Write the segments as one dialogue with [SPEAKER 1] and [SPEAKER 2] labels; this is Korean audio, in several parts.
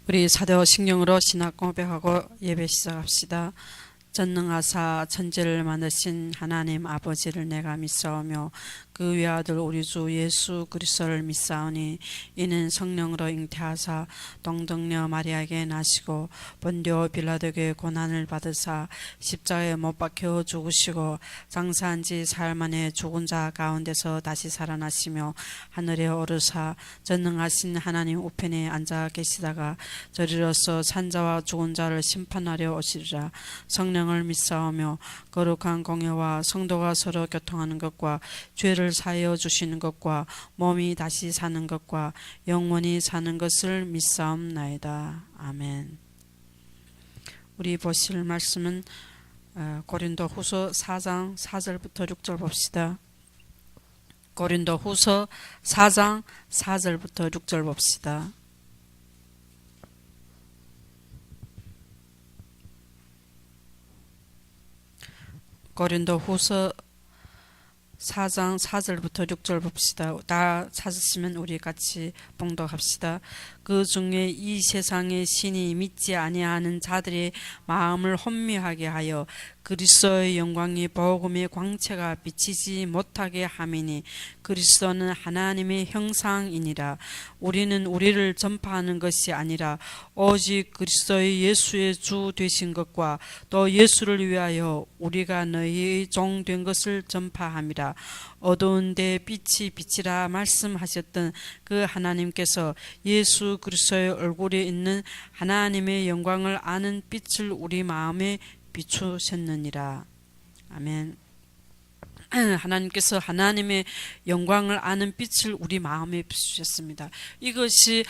[SPEAKER 1] 우리 사도 신경으로 신학 고백하고 예배 시작합시다. 전능하사 천지를 만드신 하나님 아버지를 내가 믿사오며 그 외아들 우리 주 예수 그리스도를 믿사오니 이는 성령으로 잉태하사 동정녀 마리아에게 나시고 본디오 빌라도에게 고난을 받으사 십자가에 못 박혀 죽으시고 장사한 지 사흘 만에 죽은 자 가운데서 다시 살아나시며 하늘에 오르사 전능하신 하나님 우편에 앉아 계시다가 저리로서 산자와 죽은 자를 심판하려 오시리라. 성령을 믿사오며 거룩한 공예와 성도가 서로 교통하는 것과 죄를 사하여 주시는 것과 몸이 다시 사는 것과 영원히 사는 것을 믿사옵나이다. 아멘. 우리 보실 말씀은 고린도 후서 4장 4절부터 6절 봅시다. 고린도 후서 4장 4절부터 6절 봅시다. 고린도 후서 4장 4절부터 6절 봅시다. 다 찾으시면 우리 같이 봉독합시다. 그 중에 이 세상의 신이 믿지 아니하는 자들의 마음을 혼미하게 하여 그리스도의 영광이 복음의 광채가 비치지 못하게 함이니 그리스도는 하나님의 형상이니라. 우리는 우리를 전파하는 것이 아니라 오직 그리스도의 예수의 주 되신 것과 또 예수를 위하여 우리가 너희의 종 된 것을 전파함이라. 어두운 데 빛이 비치라 말씀하셨던 그 하나님께서 예수 그리스도의 얼굴에 있는 하나님의 영광을 아는 빛을 우리 마음에 비추셨느니라. 아멘. 하나님께서 하나님의 영광을 아는 빛을 우리 마음에 비추셨습니다. 이것이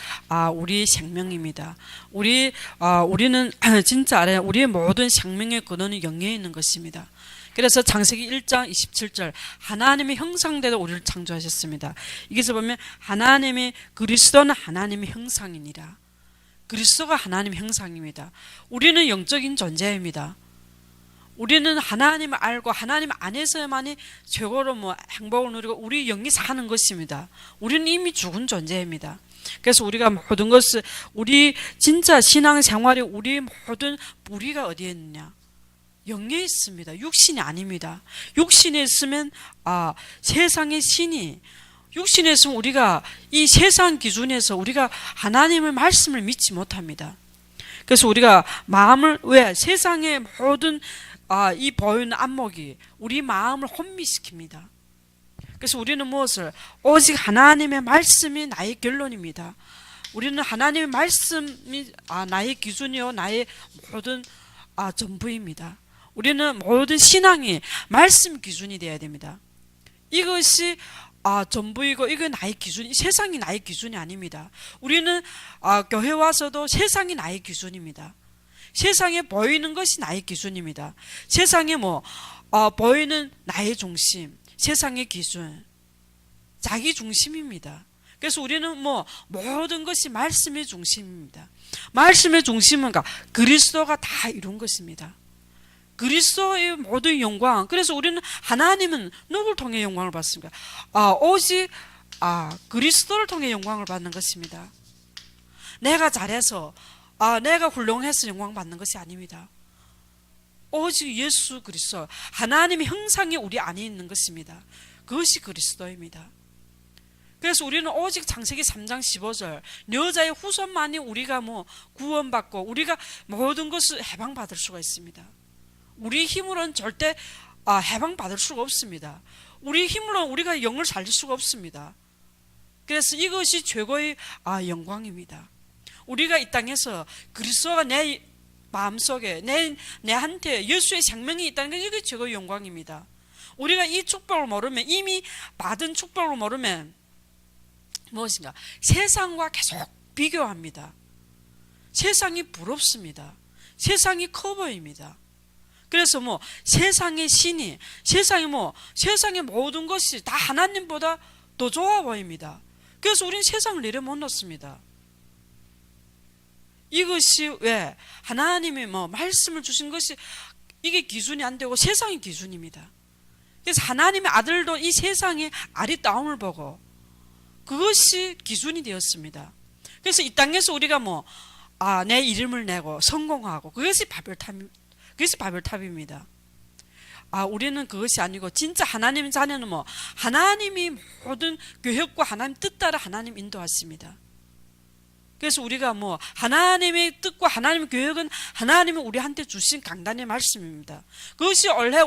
[SPEAKER 1] 우리의 생명입니다. 우리는 진짜 알아요. 우리의 모든 생명의 근원은 영에 있는 것입니다. 그래서 창세기 1장 27절 하나님의 형상대로 우리를 창조하셨습니다. 여기서 보면 하나님의 그리스도는 하나님의 형상이니라. 그리스도가 하나님의 형상입니다. 우리는 영적인 존재입니다. 우리는 하나님을 알고 하나님 안에서만이 최고로 행복을 누리고 우리 영이 사는 것입니다. 우리는 이미 죽은 존재입니다. 그래서 우리가 모든 것을 우리 진짜 신앙생활이 우리 모든 뿌리가 어디에 있느냐? 영에 있습니다. 육신이 아닙니다. 육신에 있으면 세상의 신이 육신에 있으면 우리가 이 세상 기준에서 우리가 하나님의 말씀을 믿지 못합니다. 그래서 우리가 마음을 왜 세상의 모든 이 보이는 안목이 우리 마음을 혼미시킵니다. 그래서 우리는 무엇을 오직 하나님의 말씀이 나의 결론입니다. 우리는 하나님의 말씀이 나의 기준이요 나의 모든 전부입니다. 우리는 모든 신앙이 말씀 기준이 되어야 됩니다. 이것이 전부이고 이거 나의 기준, 세상이 나의 기준이 아닙니다. 우리는 교회 와서도 세상이 나의 기준입니다. 세상에 보이는 것이 나의 기준입니다. 세상에 보이는 나의 중심, 세상의 기준, 자기 중심입니다. 그래서 우리는 모든 것이 말씀의 중심입니다. 말씀의 중심은 그리스도가 다 이룬 것입니다. 그리스도의 모든 영광. 그래서 우리는 하나님은 누구를 통해 영광을 받습니까? 오직 그리스도를 통해 영광을 받는 것입니다. 내가 잘해서 내가 훌륭해서 영광 받는 것이 아닙니다. 오직 예수 그리스도 하나님의 형상이 우리 안에 있는 것입니다. 그것이 그리스도입니다. 그래서 우리는 오직 창세기 3장 15절 여자의 후손만이 우리가 구원받고 우리가 모든 것을 해방받을 수가 있습니다. 우리 힘으로는 절대 해방받을 수가 없습니다. 우리 힘으로는 우리가 영을 살릴 수가 없습니다. 그래서 이것이 최고의 영광입니다. 우리가 이 땅에서 그리스도가 내 마음속에 내한테 예수의 생명이 있다는 게 이게 최고의 영광입니다. 우리가 이 축복을 모르면 이미 받은 축복을 모르면 무엇인가? 세상과 계속 비교합니다. 세상이 부럽습니다. 세상이 커 보입니다. 그래서 세상의 신이 세상의 모든 것이 다 하나님보다 더 좋아 보입니다. 그래서 우리는 세상을 내려 못 놓습니다. 이것이 왜 하나님이 말씀을 주신 것이 이게 기준이 안 되고 세상의 기준입니다. 그래서 하나님의 아들도 이 세상의 아리따움을 보고 그것이 기준이 되었습니다. 그래서 이 땅에서 우리가 내 이름을 내고 성공하고 그것이 바벨탑입니다. 우리는 그것이 아니고 진짜 하나님 자녀는 하나님이 모든 교회과 하나님 뜻 따라 하나님 인도하십니다. 그래서 우리가 하나님의 뜻과 하나님의 교육은 하나님은 우리한테 주신 강단의 말씀입니다. 그것이 원래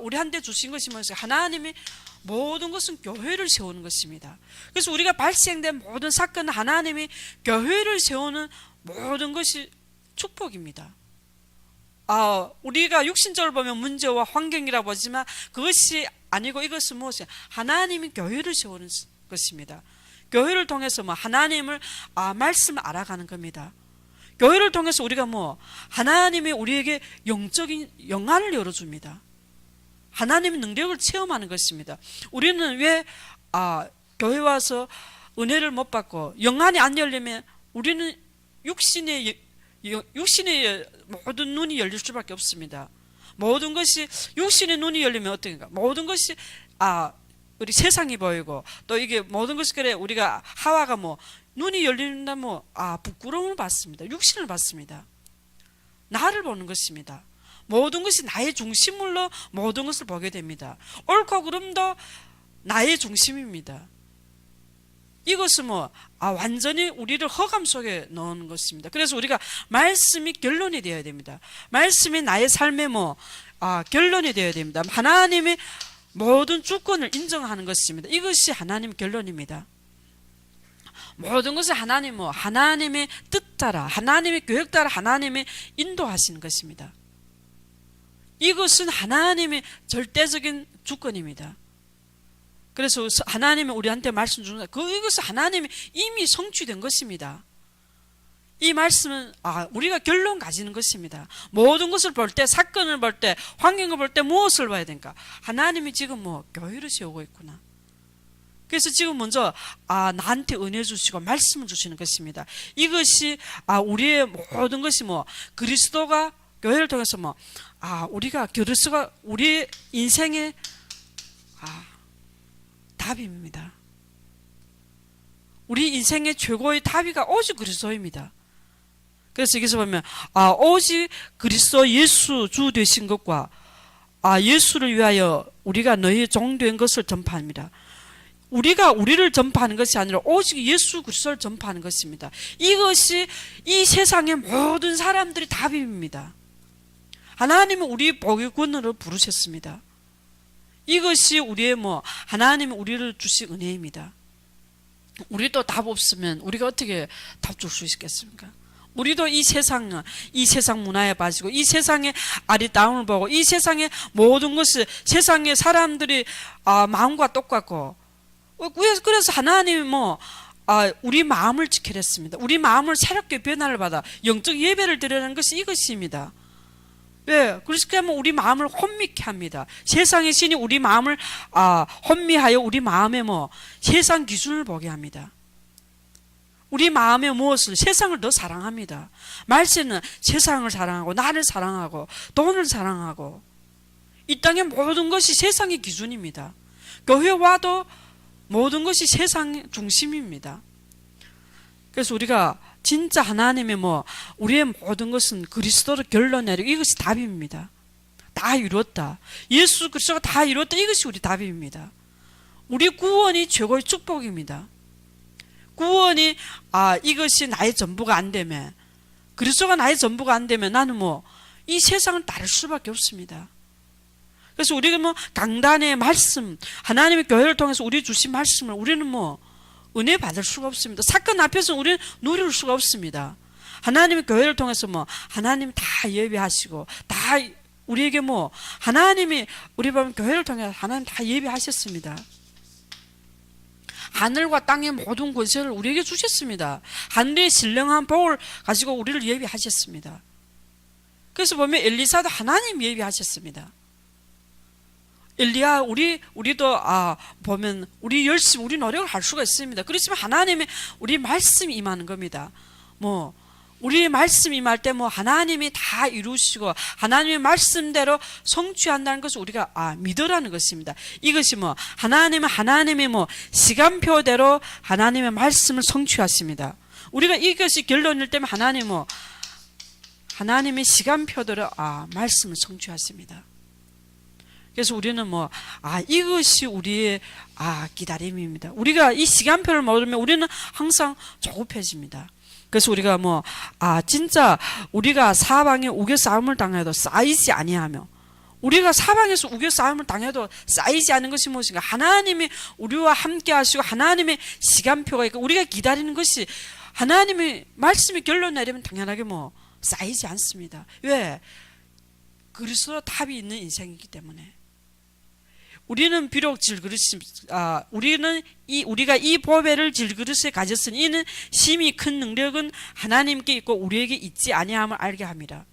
[SPEAKER 1] 우리한테 주신 것이 뭐였어요? 하나님이 모든 것은 교회를 세우는 것입니다. 그래서 우리가 발생된 모든 사건은 하나님이 교회를 세우는 모든 것이 축복입니다. 우리가 육신적으로 보면 문제와 환경이라고 하지만 그것이 아니고 이것은 무엇이에요? 하나님이 교회를 세우는 것입니다. 교회를 통해서 하나님을 말씀을 알아가는 겁니다. 교회를 통해서 우리가 하나님이 우리에게 영적인 영안을 열어줍니다. 하나님의 능력을 체험하는 것입니다. 우리는 왜 교회 와서 은혜를 못 받고 영안이 안 열리면 우리는 육신의 모든 눈이 열릴 수밖에 없습니다. 모든 것이 육신의 눈이 열리면 어떻게인가? 모든 것이 우리 세상이 보이고 또 이게 모든 것이 그래 우리가 하와가 눈이 열린다 부끄러움을 받습니다. 육신을 받습니다. 나를 보는 것입니다. 모든 것이 나의 중심으로 모든 것을 보게 됩니다. 옳고 그름도 나의 중심입니다. 이것은 완전히 우리를 허감 속에 넣는 것입니다. 그래서 우리가 말씀이 결론이 되어야 됩니다. 말씀이 나의 삶의 결론이 되어야 됩니다. 하나님의 모든 주권을 인정하는 것입니다. 이것이 하나님의 결론입니다. 모든 것을 하나님의 뜻 따라 하나님의 교육 따라 하나님의 인도하시는 것입니다. 이것은 하나님의 절대적인 주권입니다. 그래서 하나님이 우리한테 말씀 주는 이것은 하나님이 이미 성취된 것입니다. 이 말씀은 우리가 결론 가지는 것입니다. 모든 것을 볼 때, 사건을 볼 때, 환경을 볼 때 무엇을 봐야 되니까? 하나님이 지금 교회를 세우고 있구나. 그래서 지금 먼저 나한테 은혜 주시고 말씀을 주시는 것입니다. 이것이 우리의 모든 것이 그리스도가 교회를 통해서 우리가 그리스도가 우리의 인생의 답입니다. 우리 인생의 최고의 답이가 오직 그리스도입니다. 그래서 여기서 보면 오직 그리스도 예수 주 되신 것과 예수를 위하여 우리가 너희 종된 것을 전파합니다. 우리가 우리를 전파하는 것이 아니라 오직 예수 그리스도를 전파하는 것입니다. 이것이 이 세상의 모든 사람들이 답입니다. 하나님은 우리 복의권으로 부르셨습니다. 이것이 우리의 하나님이 우리를 주신 은혜입니다. 우리도 답 없으면 우리가 어떻게 답 줄 수 있겠습니까? 우리도 이 세상 문화에 빠지고 이 세상의 아리따움을 보고 이 세상의 모든 것을 세상의 사람들이 마음과 똑같고 그래서 하나님이 우리 마음을 지키려 했습니다. 우리 마음을 새롭게 변화를 받아 영적 예배를 드리는 것이 이것입니다. 왜? 그래서 우리 마음을 혼미케 합니다. 세상의 신이 우리 마음을 혼미하여 우리 마음에 세상 기준을 보게 합니다. 우리 마음에 무엇을 세상을 더 사랑합니다. 말세는 세상을 사랑하고 나를 사랑하고 돈을 사랑하고 이 땅의 모든 것이 세상의 기준입니다. 교회 와도 모든 것이 세상 중심입니다. 그래서 우리가 진짜 하나님의 우리의 모든 것은 그리스도로 결론내리고 이것이 답입니다. 다 이뤘다. 예수 그리스도가 다 이뤘다. 이것이 우리 답입니다. 우리 구원이 최고의 축복입니다. 구원이 이것이 나의 전부가 안 되면 그리스도가 나의 전부가 안 되면 나는 이 세상을 따를 수밖에 없습니다. 그래서 우리가 강단의 말씀 하나님의 교회를 통해서 우리 주신 말씀을 우리는 은혜 받을 수가 없습니다. 사건 앞에서 우리는 누릴 수가 없습니다. 하나님의 교회를 통해서 하나님 다 예배하시고 다 우리에게 하나님이 우리 보면 교회를 통해서 하나님 다 예배하셨습니다. 하늘과 땅의 모든 권세를 우리에게 주셨습니다. 하늘의 신령한 복을 가지고 우리를 예배하셨습니다. 그래서 보면 엘리사도 하나님 예배하셨습니다. 엘리야 우리도 보면 우리 열심히 우리 노력을 할 수가 있습니다. 그렇지만 하나님의 우리 말씀이 임하는 겁니다. 우리의 말씀이 임할 때 하나님이 다 이루시고 하나님의 말씀대로 성취한다는 것을 우리가 믿으라는 것입니다. 이것이 하나님은 하나님의 시간표대로 하나님의 말씀을 성취하십니다. 우리가 이것이 결론일 때면 하나님은 하나님의 시간표대로 말씀을 성취하십니다. 그래서 우리는 이것이 우리의 기다림입니다. 우리가 이 시간표를 모르면 우리는 항상 조급해집니다. 그래서 우리가 진짜 우리가 사방에 우겨 싸움을 당해도 쌓이지 아니하며, 우리가 사방에서 우겨 싸움을 당해도 쌓이지 않은 것이 무엇인가? 하나님이 우리와 함께 하시고 하나님의 시간표가 있고 우리가 기다리는 것이, 하나님의 말씀이 결론 내리면 당연하게 쌓이지 않습니다. 왜? 그리스도 답이 있는 인생이기 때문에. 우리는 비록 우리가 이 보배를 질그릇에 가졌으니 이는 심히 큰 능력은 하나님께 있고 우리에게 있지 아니함을 알게 합니다.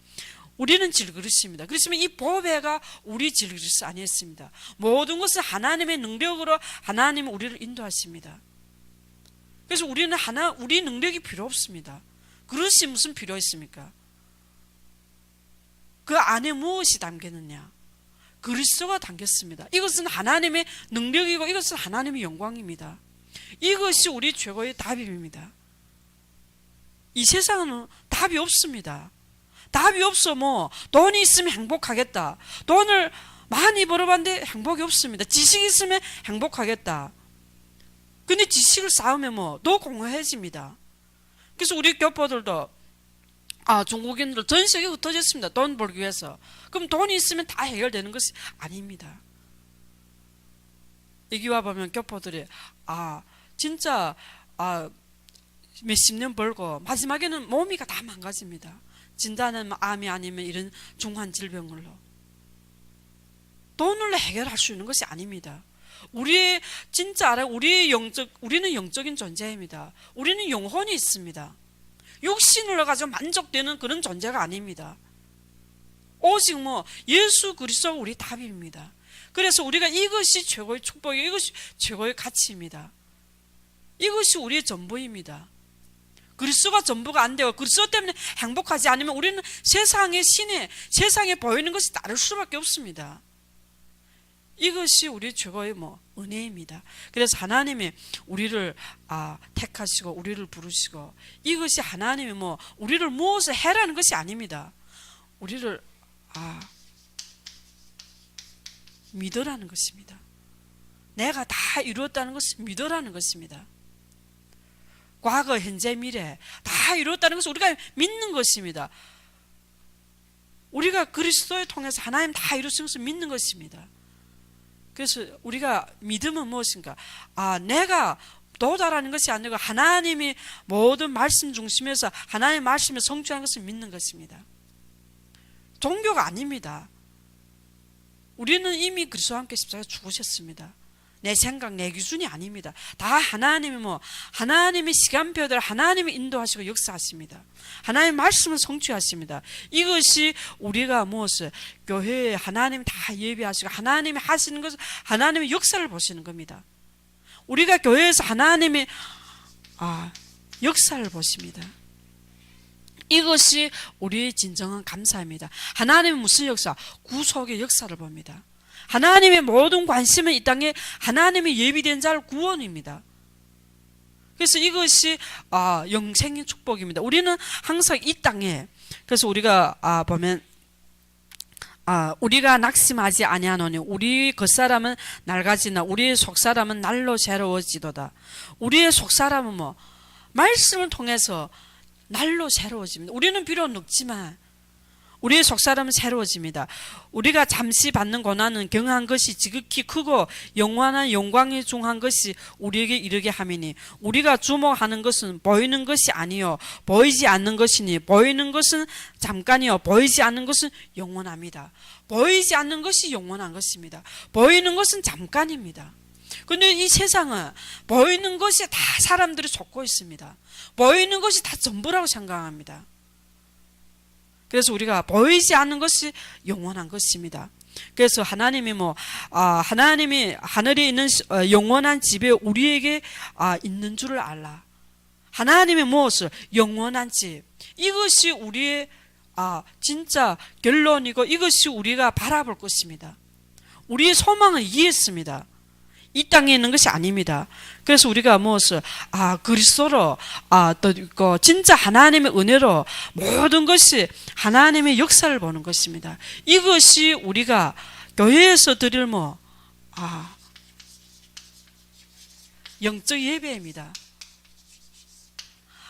[SPEAKER 1] 우리는 질그릇입니다. 그렇지만 이 보배가 우리 질그릇이 아니었습니다. 모든 것은 하나님의 능력으로 하나님이 우리를 인도하십니다. 그래서 우리는 우리 능력이 필요 없습니다. 그릇이 무슨 필요 있습니까? 그 안에 무엇이 담겼느냐? 그리스도가 담겼습니다. 이것은 하나님의 능력이고 이것은 하나님의 영광입니다. 이것이 우리 최고의 답입니다. 이 세상은 답이 없습니다. 답이 없어. 돈이 있으면 행복하겠다. 돈을 많이 벌어봤는데 행복이 없습니다. 지식이 있으면 행복하겠다. 근데 지식을 쌓으면 더 공허해집니다. 그래서 우리 교포들도 중국인들 전 세계에 흩어졌습니다. 돈 벌기 위해서. 그럼 돈이 있으면 다 해결되는 것이 아닙니다. 여기 와보면 교포들이 진짜 몇십 년 벌고 마지막에는 몸이 다 망가집니다. 진단은 암이 아니면 이런 중한 질병으로. 돈으로 해결할 수 있는 것이 아닙니다. 우리는 영적인 존재입니다. 우리는 영혼이 있습니다. 육신으로 가지고 만족되는 그런 존재가 아닙니다. 오직 예수 그리스도가 우리 답입니다. 그래서 우리가 이것이 최고의 축복이고 이것이 최고의 가치입니다. 이것이 우리의 전부입니다. 그리스도가 전부가 안 되고 그리스도 때문에 행복하지 않으면 우리는 세상에 보이는 것이 다를 수밖에 없습니다. 이것이 우리 최고의 은혜입니다. 그래서 하나님이 우리를 택하시고 우리를 부르시고, 이것이 하나님이 우리를 무엇을 해라는 것이 아닙니다. 우리를 믿으라는 것입니다. 내가 다 이루었다는 것을 믿으라는 것입니다. 과거, 현재, 미래 다 이루었다는 것을 우리가 믿는 것입니다. 우리가 그리스도를 통해서 하나님 다 이루신 것을 믿는 것입니다. 그래서 우리가 믿음은 무엇인가? 내가 도달하는 것이 아니고 하나님이 모든 말씀 중심에서 하나님의 말씀을 성취하는 것을 믿는 것입니다. 종교가 아닙니다. 우리는 이미 그리스도와 함께 십자가에 죽으셨습니다. 내 생각, 내 기준이 아닙니다. 다 하나님의 시간표대로 하나님이 인도하시고 역사하십니다. 하나님의 말씀을 성취하십니다. 이것이 우리가 교회에 하나님이 다 예비하시고 하나님이 하시는 것을 하나님의 역사를 보시는 겁니다. 우리가 교회에서 하나님의 역사를 보십니다. 이것이 우리의 진정한 감사입니다. 하나님은 무슨 역사? 구속의 역사를 봅니다. 하나님의 모든 관심은 이 땅에 하나님의 예비된 자를 구원입니다. 그래서 이것이 영생의 축복입니다. 우리는 항상 이 땅에, 그래서 우리가 보면 우리가 낙심하지 아니하노니 우리 겉사람은 낡아지나 우리의 속사람은 날로 새로워지도다. 우리의 속사람은 말씀을 통해서 날로 새로워집니다. 우리는 비록 늙지만 우리의 속사람은 새로워집니다. 우리가 잠시 받는 고난은 경한 것이 지극히 크고 영원한 영광에 중한 것이 우리에게 이르게 함이니 우리가 주목하는 것은 보이는 것이 아니요 보이지 않는 것이니 보이는 것은 잠깐이요 보이지 않는 것은 영원합니다. 보이지 않는 것이 영원한 것입니다. 보이는 것은 잠깐입니다. 그런데 이 세상은 보이는 것이 다 사람들이 속고 있습니다. 보이는 것이 다 전부라고 생각합니다. 그래서 우리가 보이지 않는 것이 영원한 것입니다. 그래서 하나님이 하나님이 하늘에 있는 영원한 집에 우리에게 있는 줄을 알라. 하나님의 무엇을? 영원한 집. 이것이 우리의 진짜 결론이고 이것이 우리가 바라볼 것입니다. 우리의 소망은 이해했습니다. 이 땅에 있는 것이 아닙니다. 그래서 우리가 무엇을 그리스도로 또 진짜 하나님의 은혜로 모든 것이 하나님의 역사를 보는 것입니다. 이것이 우리가 교회에서 드릴 영적 예배입니다.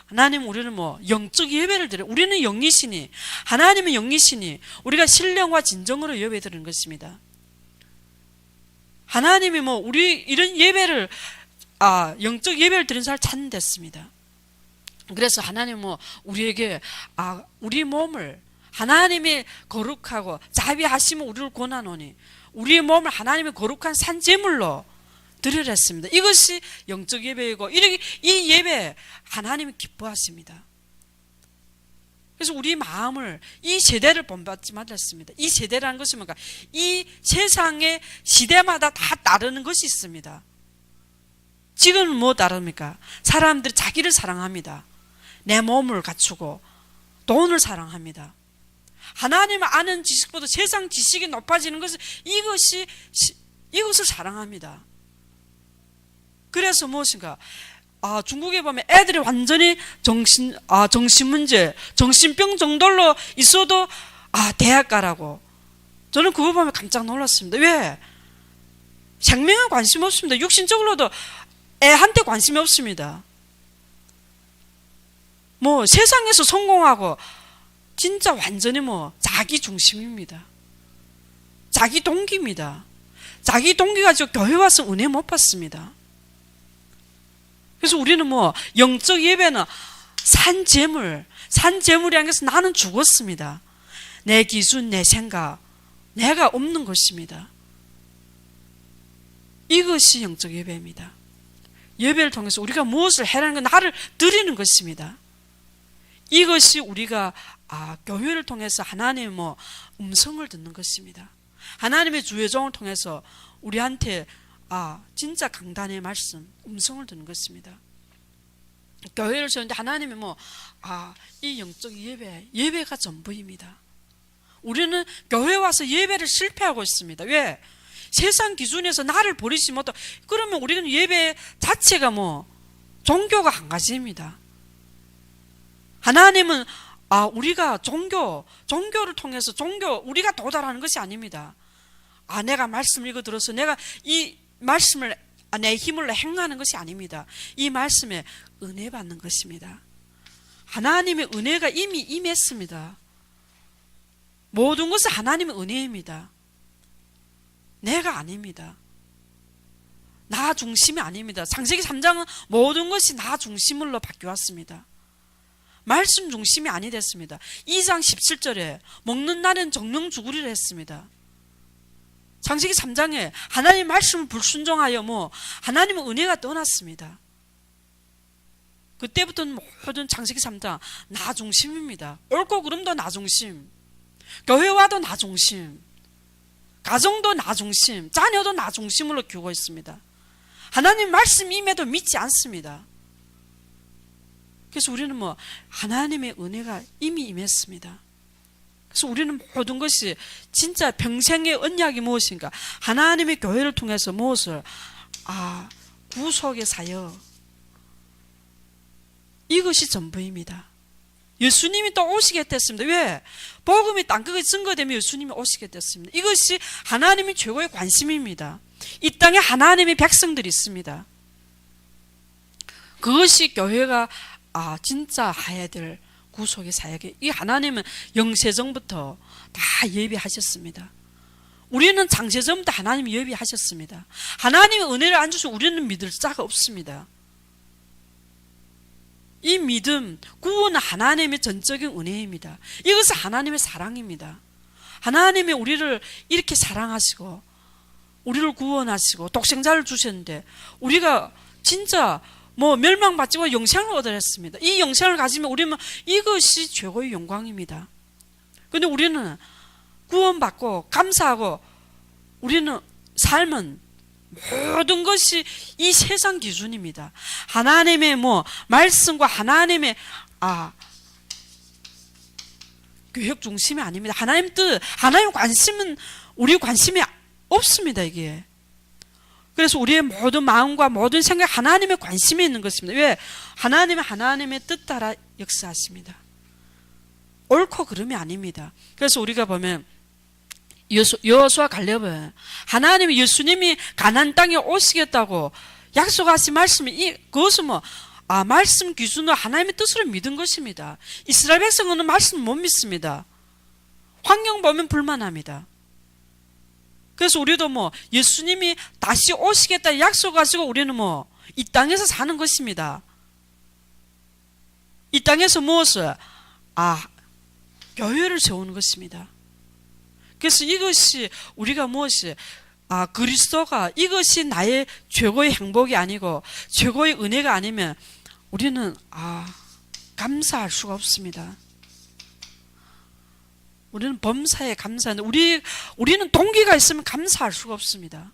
[SPEAKER 1] 하나님, 우리는 영적 예배를 드려. 우리는 영이시니, 하나님은 영이시니 우리가 신령과 진정으로 예배 드리는 것입니다. 하나님이 우리 이런 예배를 영적 예배를 드리는 사람을 찾는댔습니다. 그래서 하나님은 우리에게 우리 몸을 하나님의 거룩하고 자비하시면 우리를 권하노니 우리의 몸을 하나님의 거룩한 산제물로 드리라 했습니다. 이것이 영적 예배이고 이 예배 하나님이 기뻐하십니다. 그래서 우리 마음을 이 세대를 본받지 말았습니다. 이 세대라는 것은 뭔가 이 세상의 시대마다 다 따르는 것이 있습니다. 지금은 뭐 따릅니까? 사람들이 자기를 사랑합니다. 내 몸을 갖추고 돈을 사랑합니다. 하나님을 아는 지식보다 세상 지식이 높아지는 것은 이것을 사랑합니다. 그래서 무엇인가? 중국에 보면 애들이 완전히 정신 문제, 정신병 정도로 있어도 대학 가라고. 저는 그거 보면 깜짝 놀랐습니다. 왜? 생명에 관심 없습니다. 육신적으로도 애한테 관심이 없습니다. 세상에서 성공하고 진짜 완전히 자기 중심입니다. 자기 동기입니다. 자기 동기 가지고 교회 와서 은혜 못 받습니다. 그래서 우리는 영적 예배는 산재물이라는 것은 나는 죽었습니다. 내 기준, 내 생각, 내가 없는 것입니다. 이것이 영적 예배입니다. 예배를 통해서 우리가 무엇을 해라는 건 나를 드리는 것입니다. 이것이 우리가 교회를 통해서 하나님의 음성을 듣는 것입니다. 하나님의 주의종을 통해서 우리한테 진짜 강단의 말씀, 음성을 듣는 것입니다. 교회를 세우는데 하나님이 이 영적 예배가 전부입니다. 우리는 교회 와서 예배를 실패하고 있습니다. 왜? 세상 기준에서 나를 버리지 못하고, 그러면 우리는 예배 자체가 종교가 한 가지입니다. 하나님은 우리가 종교를 통해서 우리가 도달하는 것이 아닙니다. 내가 말씀을 읽어 들어서 내가 이 말씀을 내 힘으로 행하는 것이 아닙니다. 이 말씀에 은혜 받는 것입니다. 하나님의 은혜가 이미 임했습니다. 모든 것은 하나님의 은혜입니다. 내가 아닙니다. 나 중심이 아닙니다. 창세기 3장은 모든 것이 나 중심으로 바뀌었습니다. 말씀 중심이 아니 됐습니다. 2장 17절에 먹는 날엔 정령 죽으리라 했습니다. 창세기 3장에 하나님의 말씀을 불순종하여 하나님의 은혜가 떠났습니다. 그때부터는 모든 창세기 3장 나 중심입니다. 옳고 그름도 나 중심, 교회와도 나 중심, 가정도 나 중심, 자녀도 나 중심으로 키우고 있습니다. 하나님 말씀임에도 믿지 않습니다. 그래서 우리는 하나님의 은혜가 이미 임했습니다. 그래서 우리는 모든 것이 진짜 평생의 언약이 무엇인가? 하나님의 교회를 통해서 무엇을? 구속의 사역. 이것이 전부입니다. 예수님이 또 오시겠댔습니다. 왜? 복음이 땅끝에 증거되면 예수님이 오시겠댔습니다. 이것이 하나님의 최고의 관심입니다. 이 땅에 하나님의 백성들이 있습니다. 그것이 교회가 진짜 해야 될 구속의 사역이, 이 하나님은 영세전부터 다 예비하셨습니다. 우리는 창세전부터 하나님이 예비하셨습니다. 하나님의 은혜를 안 주시면 우리는 믿을 자가 없습니다. 이 믿음, 구원은 하나님의 전적인 은혜입니다. 이것은 하나님의 사랑입니다. 하나님이 우리를 이렇게 사랑하시고 우리를 구원하시고 독생자를 주셨는데 우리가 진짜 멸망받지 못하고 영생을 얻으려 했습니다. 이 영생을 가지면 우리는 이것이 최고의 영광입니다. 그런데 우리는 구원받고 감사하고 우리는 삶은 모든 것이 이 세상 기준입니다. 하나님의 말씀과 하나님의 교육 중심이 아닙니다. 하나님 뜻, 하나님 관심은 우리 관심이 없습니다. 이게. 그래서 우리의 모든 마음과 모든 생각 하나님의 관심이 있는 것입니다. 왜? 하나님은 하나님의 뜻 따라 역사하십니다. 옳고 그름이 아닙니다. 그래서 우리가 보면 여호수아 갈렙은 하나님이 예수님이 가나안 땅에 오시겠다고 약속하신 말씀이 그것은 말씀 기준으로 하나님의 뜻으로 믿은 것입니다. 이스라엘 백성은 말씀을 못 믿습니다. 환경 보면 불만합니다. 그래서 우리도 예수님이 다시 오시겠다 약속하시고 우리는 이 땅에서 사는 것입니다. 이 땅에서 무엇을? 교회를 세우는 것입니다. 그래서 이것이 우리가 무엇이? 그리스도가 이것이 나의 최고의 행복이 아니고 최고의 은혜가 아니면 우리는 감사할 수가 없습니다. 우리는 범사에 감사하는데 우리는 동기가 있으면 감사할 수가 없습니다.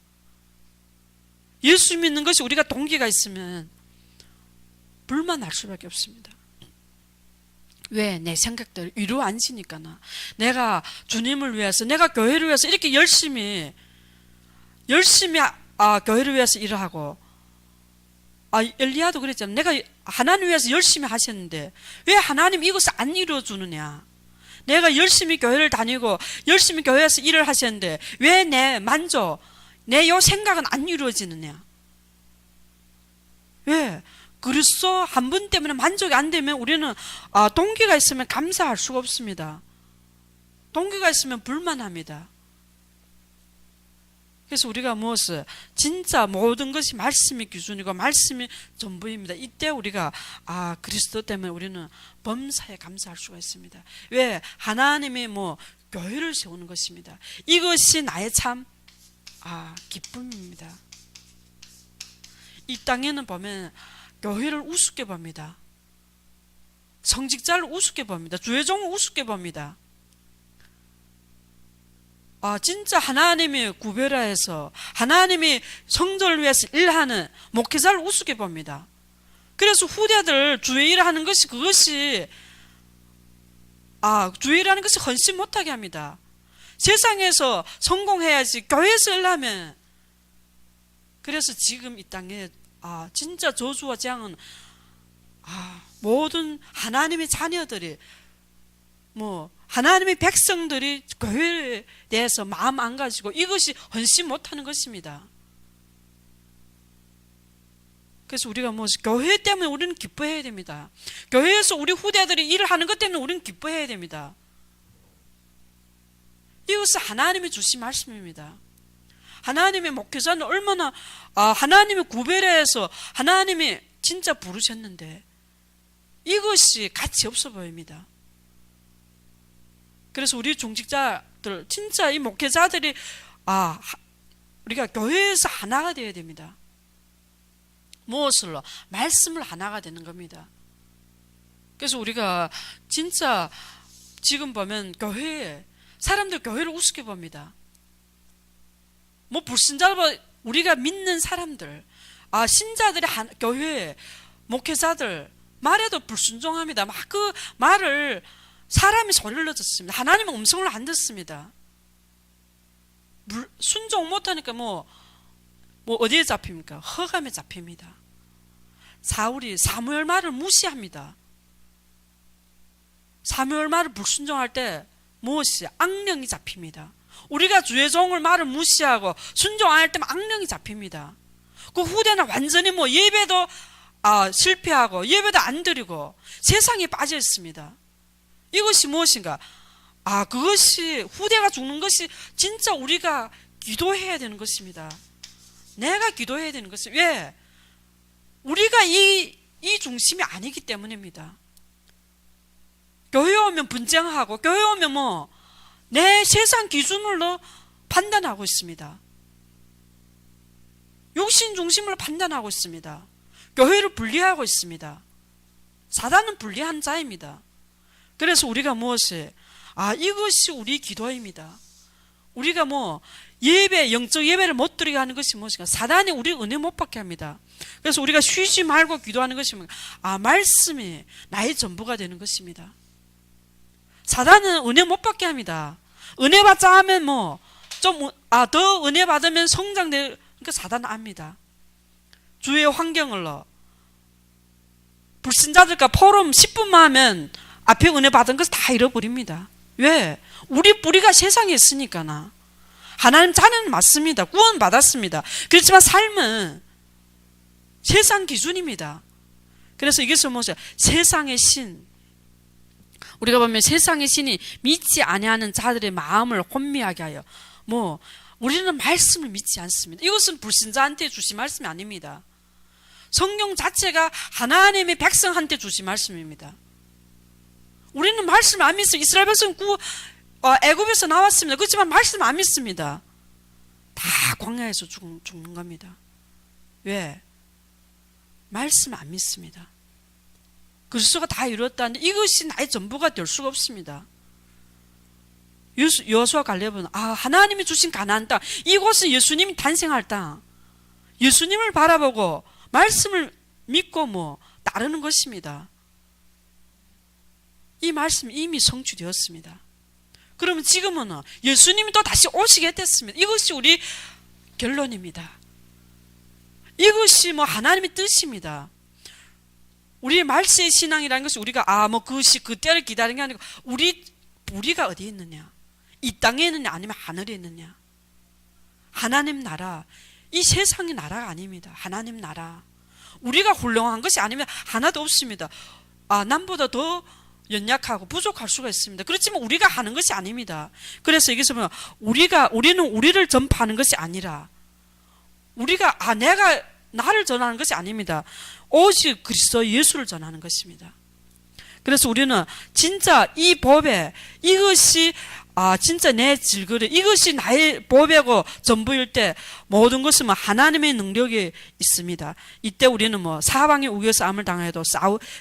[SPEAKER 1] 예수 믿는 것이 우리가 동기가 있으면 불만할 수밖에 없습니다. 왜? 내 생각들 위로 앉으니까나. 내가 주님을 위해서, 내가 교회를 위해서 이렇게 열심히 교회를 위해서 일을 하고, 엘리야도 그랬잖아요. 내가 하나님 위해서 열심히 하셨는데 왜 하나님 이것을 안 이루어주느냐? 내가 열심히 교회를 다니고 열심히 교회에서 일을 하셨는데 왜 내 요 생각은 안 이루어지느냐? 왜? 그리스도 한 분 때문에 만족이 안 되면 우리는 동기가 있으면 감사할 수가 없습니다. 동기가 있으면 불만합니다. 그래서 우리가 무엇을? 진짜 모든 것이 말씀이 기준이고 말씀이 전부입니다. 이때 우리가 그리스도 때문에 우리는 범사에 감사할 수가 있습니다. 왜? 하나님이 교회를 세우는 것입니다. 이것이 나의 참 기쁨입니다. 이 땅에는 보면 교회를 우습게 봅니다. 성직자를 우습게 봅니다. 주의종을 우습게 봅니다. 진짜 하나님이 구별해서 하나님이 성전을 위해서 일하는 목회자를 우습게 봅니다. 그래서 후대들 주의 일을 하는 것이 주의 일하는 것이 헌신 못하게 합니다. 세상에서 성공해야지 교회에서 일하면. 그래서 지금 이 땅에 진짜 저주와 재앙은 모든 하나님의 자녀들이 하나님의 백성들이 교회에 대해서 마음 안 가지고 이것이 헌신 못하는 것입니다. 그래서 우리가 교회 때문에 우리는 기뻐해야 됩니다. 교회에서 우리 후대들이 일을 하는 것 때문에 우리는 기뻐해야 됩니다. 이것은 하나님이 주신 말씀입니다. 하나님의 목회자는 얼마나 하나님의 구별해서 하나님이 진짜 부르셨는데 이것이 가치 없어 보입니다. 그래서 우리 중직자들 진짜 이 목회자들이 우리가 교회에서 하나가 되어야 됩니다. 무엇을로? 말씀을 하나가 되는 겁니다. 그래서 우리가 진짜 지금 보면 사람들 교회를 우습게 봅니다. 불신자로 우리가 믿는 사람들, 신자들이 교회 목회자들 말에도 불순종합니다. 막 그 말을 사람이 소리를 듣습니다. 하나님은 음성을 안 듣습니다. 순종 못하니까 어디에 잡힙니까? 허감에 잡힙니다. 사울이 사무엘 말을 무시합니다. 사무엘 말을 불순종할 때 무엇이? 악령이 잡힙니다. 우리가 주의 종을 말을 무시하고 순종 안 할 때면 악령이 잡힙니다. 그 후대는 완전히 예배도 실패하고 예배도 안 드리고 세상에 빠져 있습니다. 이것이 무엇인가? 그것이 후대가 죽는 것이 진짜 우리가 기도해야 되는 것입니다. 내가 기도해야 되는 것이 왜? 우리가 이 중심이 아니기 때문입니다. 교회 오면 분쟁하고 교회 오면 내 세상 기준으로 판단하고 있습니다. 육신 중심으로 판단하고 있습니다. 교회를 분리하고 있습니다. 사단은 분리한 자입니다. 그래서 우리가 무엇이? 이것이 우리 기도입니다. 우리가 영적 예배를 못 드리게 하는 것이 무엇인가? 사단이 우리 은혜 못 받게 합니다. 그래서 우리가 쉬지 말고 기도하는 것이 말씀이 나의 전부가 되는 것입니다. 사단은 은혜 못 받게 합니다. 은혜 받자 하면 더 은혜 받으면 성장되니까 그러니까 사단 압니다. 주위의 환경을 불신자들과 포럼 10분만 하면 앞에 은혜 받은 것을 다 잃어버립니다. 왜? 우리 뿌리가 세상에 있으니까나. 하나님 자녀는 맞습니다. 구원 받았습니다. 그렇지만 삶은 세상 기준입니다. 그래서 이것을 뭐죠? 세상의 신. 우리가 보면 세상의 신이 믿지 아니하는 자들의 마음을 혼미하게 하여 우리는 말씀을 믿지 않습니다. 이것은 불신자한테 주신 말씀이 아닙니다. 성경 자체가 하나님의 백성한테 주신 말씀입니다. 우리는 말씀 안 믿어요. 이스라엘 백성 애굽에서 나왔습니다. 그렇지만 말씀 안 믿습니다. 다 광야에서 죽는 겁니다. 왜? 말씀 안 믿습니다. 그리스도가 다 이루었다는데 이것이 나의 전부가 될 수가 없습니다. 여호수아 갈렙은 하나님이 주신 가나안 땅, 이곳은 예수님이 탄생할 땅, 예수님을 바라보고 말씀을 믿고 따르는 것입니다. 이 말씀이 이미 성취되었습니다. 그러면 지금은 예수님이 또 다시 오시게 됐습니다. 이것이 우리 결론입니다. 이것이 하나님의 뜻입니다. 우리의 말세의 신앙이라는 것이 우리가 그것이 그때를 기다리는 게 아니고 우리가 어디에 있느냐, 이 땅에 있느냐 아니면 하늘에 있느냐. 하나님 나라, 이 세상의 나라가 아닙니다. 하나님 나라. 우리가 훌륭한 것이 아니면 하나도 없습니다. 남보다 더 연약하고 부족할 수가 있습니다. 그렇지만 우리가 하는 것이 아닙니다. 그래서 여기서 보면 우리는 우리를 전파하는 것이 아니라 우리가 내가 나를 전하는 것이 아닙니다. 오직 그리스도 예수를 전하는 것입니다. 그래서 우리는 진짜 이 법에 이것이 진짜 내 질그릇, 이것이 나의 법이고 전부일 때 모든 것은 하나님의 능력이 있습니다. 이때 우리는 사방에 우겨싸움을 당해도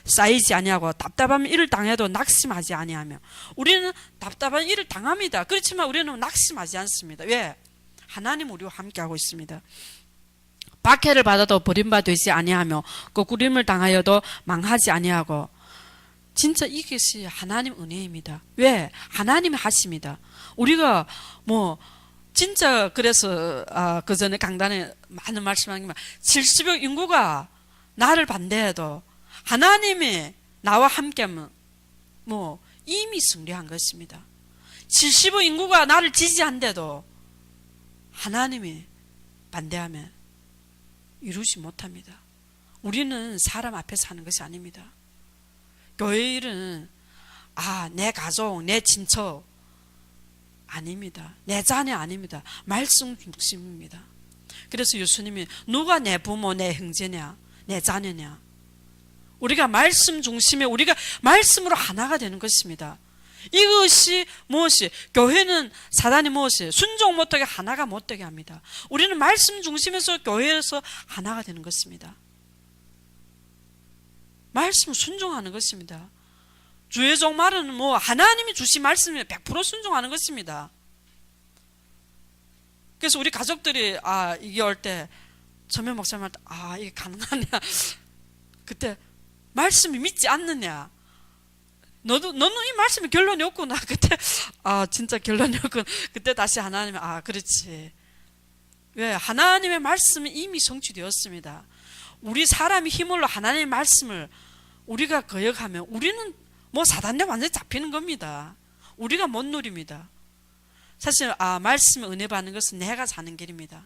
[SPEAKER 1] 쌓이지 아니하고 답답한 일을 당해도 낙심하지 아니하며, 우리는 답답한 일을 당합니다. 그렇지만 우리는 낙심하지 않습니다. 왜? 하나님 우리와 함께하고 있습니다. 박해를 받아도 버림받지 아니하며 거꾸림을 당하여도 망하지 아니하고, 진짜 이것이 하나님 은혜입니다. 왜? 하나님이 하십니다. 우리가 진짜 그래서 그 전에 강단에 많은 말씀하는 게 70억 인구가 나를 반대해도 하나님이 나와 함께하면 이미 승리한 것입니다. 70억 인구가 나를 지지한데도 하나님이 반대하면 이루지 못합니다. 우리는 사람 앞에서 하는 것이 아닙니다. 교회 일은 내 가족, 내 친척 아닙니다. 내 자녀 아닙니다. 말씀 중심입니다. 그래서 예수님이 누가 내 부모, 내 형제냐, 내 자녀냐. 우리가 말씀 중심에 우리가 말씀으로 하나가 되는 것입니다. 이것이 무엇이? 교회는 사단이 무엇이? 순종 못하게 하나가 못되게 합니다. 우리는 말씀 중심에서 교회에서 하나가 되는 것입니다. 말씀 순종하는 것입니다. 주의 종말은 하나님이 주신 말씀에 100% 순종하는 것입니다. 그래서 우리 가족들이 이게 올 때 전면 목사님한테 이게 가능하냐, 그때 말씀이 믿지 않느냐, 너는 이 말씀이 결론이 없구나. 그때 진짜 결론이 없군. 그때 다시 하나님이 그렇지. 왜? 하나님의 말씀이 이미 성취되었습니다. 우리 사람이 힘으로 하나님의 말씀을 우리가 거역하면 우리는 사단에 완전히 잡히는 겁니다. 우리가 못 누립니다. 사실 말씀에 은혜 받는 것은 내가 사는 길입니다.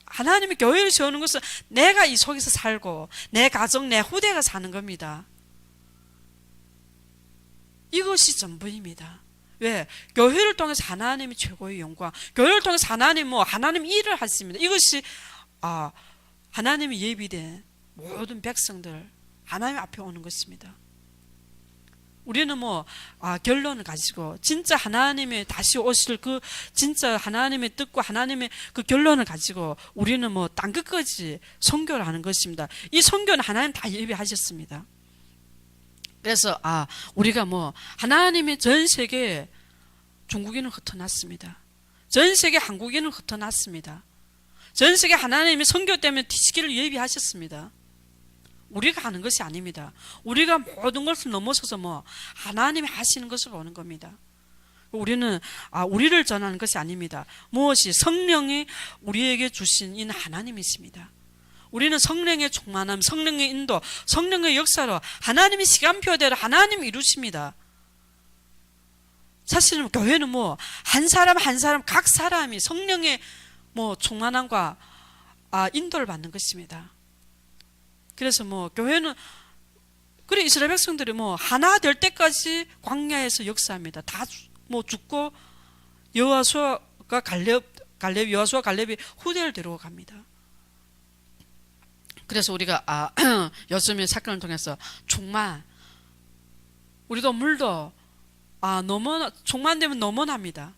[SPEAKER 1] 하나님의 교회를 세우는 것은 내가 이 속에서 살고 내 가정, 내 후대가 사는 겁니다. 이것이 전부입니다. 왜? 교회를 통해서 하나님이 최고의 영광, 교회를 통해서 하나님 일을 하십니다. 이것이 하나님이 예비된 모든 백성들 하나님 앞에 오는 것입니다. 우리는 결론을 가지고 진짜 하나님의 다시 오실 진짜 하나님의 뜻과 하나님의 그 결론을 가지고 우리는 땅 끝까지 선교를 하는 것입니다. 이 선교는 하나님 다 예비하셨습니다. 그래서 우리가 하나님의 전 세계 중국인은 흩어놨습니다. 전 세계 한국인은 흩어놨습니다. 전 세계 하나님의 선교 때문에 뒤지기를 예비하셨습니다. 우리가 하는 것이 아닙니다. 우리가 모든 것을 넘어서서 하나님이 하시는 것을 보는 겁니다. 우리는 우리를 전하는 것이 아닙니다. 무엇이 성령이 우리에게 주신 인 하나님이십니다. 우리는 성령의 충만함, 성령의 인도, 성령의 역사로 하나님의 시간표대로 하나님 이루십니다. 사실은 교회는 한 사람 한 사람 각 사람이 성령의 충만함과 인도를 받는 것입니다. 그래서 교회는 그래 이스라엘 백성들이 하나 될 때까지 광야에서 역사합니다. 다 죽고 여호수아가 여호수아 갈렙이 후대를 데리고 갑니다. 그래서 우리가 여수의 사건을 통해서 충만, 우리도 물도 충만되면 넘어납니다.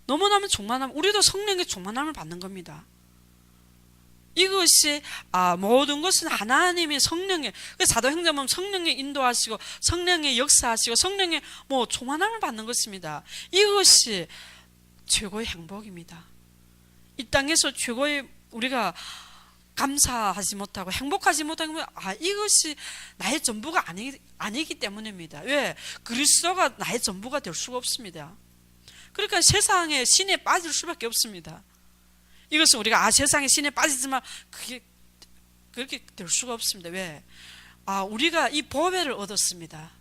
[SPEAKER 1] 넘어나면 충만함, 우리도 성령의 충만함을 받는 겁니다. 이것이 모든 것은 하나님의 성령의 사도행전 보면 성령의 인도하시고 성령의 역사하시고 성령의 충만함을 받는 것입니다. 이것이 최고의 행복입니다. 이 땅에서 최고의 우리가 감사하지 못하고 행복하지 못하는 건 이것이 나의 전부가 아니기 때문입니다. 왜? 그리스도가 나의 전부가 될 수가 없습니다. 그러니까 세상에 신에 빠질 수밖에 없습니다. 이것은 우리가 세상에 신에 빠지지만 그렇게 될 수가 없습니다. 왜? 우리가 이 보배를 얻었습니다.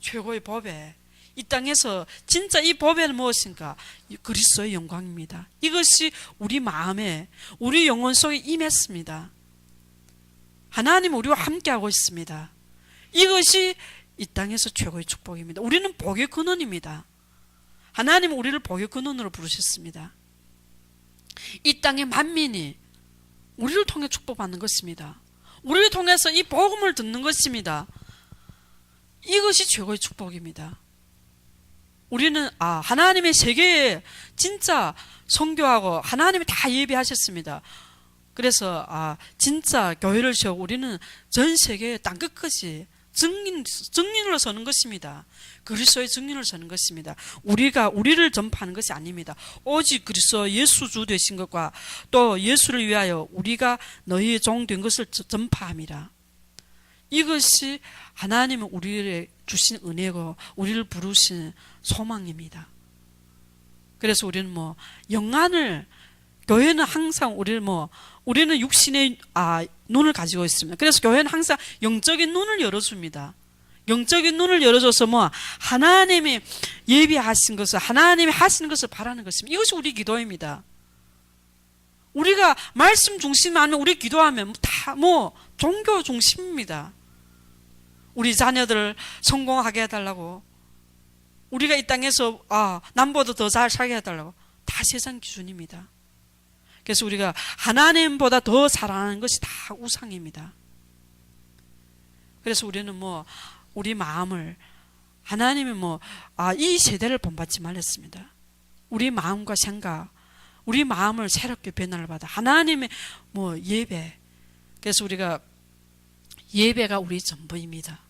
[SPEAKER 1] 최고의 보배. 이 땅에서 진짜 이 보배는 무엇인가? 그리스도의 영광입니다. 이것이 우리 마음에 우리 영혼 속에 임했습니다. 하나님 우리와 함께하고 있습니다. 이것이 이 땅에서 최고의 축복입니다. 우리는 복의 근원입니다. 하나님은 우리를 복의 근원으로 부르셨습니다. 이 땅의 만민이 우리를 통해 축복받는 것입니다. 우리를 통해서 이 복음을 듣는 것입니다. 이것이 최고의 축복입니다. 우리는 하나님의 세계에 진짜 선교하고 하나님이 다 예비하셨습니다. 그래서 진짜 교회를 세우고 우리는 전 세계의 땅끝까지 증인으로 서는 것입니다. 그리스도의 증인으로 서는 것입니다. 우리가 우리를 전파하는 것이 아닙니다. 오직 그리스도 예수 주 되신 것과 또 예수를 위하여 우리가 너희의 종 된 것을 전파함이라. 이것이 하나님은 우리를 주신 은혜고 우리를 부르신 소망입니다. 그래서 우리는 영안을, 교회는 항상 우리는 육신의 눈을 가지고 있습니다. 그래서 교회는 항상 영적인 눈을 열어줍니다. 영적인 눈을 열어줘서 하나님이 예비하신 것을, 하나님이 하시는 것을 바라는 것입니다. 이것이 우리 기도입니다. 우리가 말씀 중심 아니면 우리 기도하면 다 종교 중심입니다. 우리 자녀들을 성공하게 해달라고, 우리가 이 땅에서 남보다 더 잘 살게 해달라고, 다 세상 기준입니다. 그래서 우리가 하나님보다 더 사랑하는 것이 다 우상입니다. 그래서 우리는 우리 마음을, 하나님이 이 세대를 본받지 말랬습니다. 우리 마음과 생각, 우리 마음을 새롭게 변화를 받아 하나님의 예배. 그래서 우리가 예배가 우리 전부입니다.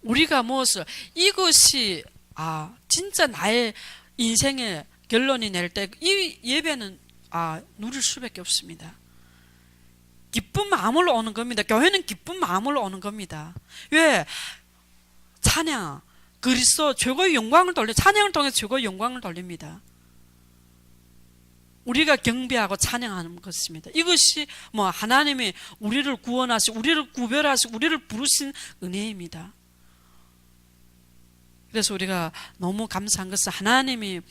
[SPEAKER 1] 우리가 무엇을, 이것이 진짜 나의 인생의 결론이 낼 때 이 예배는 누릴 수밖에 없습니다. 기쁜 마음으로 오는 겁니다. 교회는 기쁜 마음으로 오는 겁니다. 왜? 찬양, 그리스도 최고의 영광을 찬양을 통해서 최고의 영광을 돌립니다. 우리가 경배하고 찬양하는 것입니다. 이것이 하나님이 우리를 구원하시고 우리를 구별하시고 우리를 부르신 은혜입니다. 그래서 우리가 너무 감사한 것은 하나님이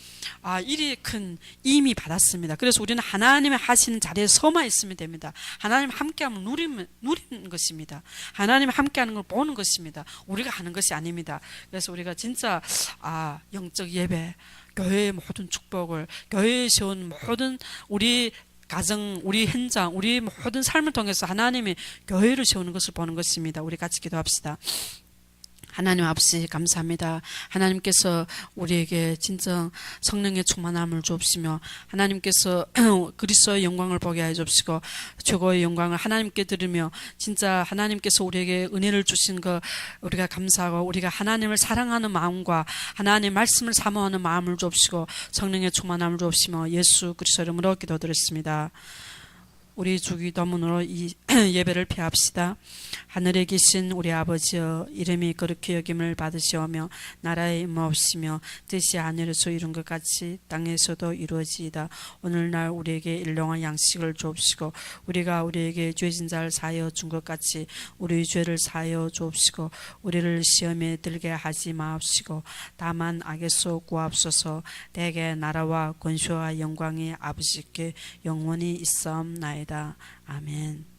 [SPEAKER 1] 이리 큰 임이 받았습니다. 그래서 우리는 하나님이 하시는 자리에 서만 있으면 됩니다. 하나님 함께하면 누리는 것입니다. 하나님 함께하는 걸 보는 것입니다. 우리가 하는 것이 아닙니다. 그래서 우리가 진짜 영적 예배, 교회의 모든 축복을, 교회에 세운 모든 우리 가정, 우리 현장, 우리 모든 삶을 통해서 하나님이 교회를 세우는 것을 보는 것입니다. 우리 같이 기도합시다. 하나님 아버지 감사합니다. 하나님께서 우리에게 진정 성령의 충만함을 주옵시며 하나님께서 그리스도의 영광을 보게 하여 주옵시고 최고의 영광을 하나님께 드리며 진짜 하나님께서 우리에게 은혜를 주신 것 우리가 감사하고 우리가 하나님을 사랑하는 마음과 하나님의 말씀을 사모하는 마음을 주옵시고 성령의 충만함을 주옵시며 예수 그리스도 이름으로 기도드렸습니다. 우리 주기도문으로 이 예배를 피합시다. 하늘에 계신 우리 아버지여, 이름이 거룩히 여김을 받으시오며 나라의 임하옵시며 뜻이 하늘에서 이룬 것 같이 땅에서도 이루어지이다. 오늘날 우리에게 일용할 양식을 주옵시고 우리가 우리에게 죄진 자를 사하여 준 것 같이 우리 죄를 사하여 주옵시고 우리를 시험에 들게 하지 마옵시고 다만 악에서 구하옵소서. 대개 나라와 권세와 영광이 아버지께 영원히 있사옵나이다. 아멘.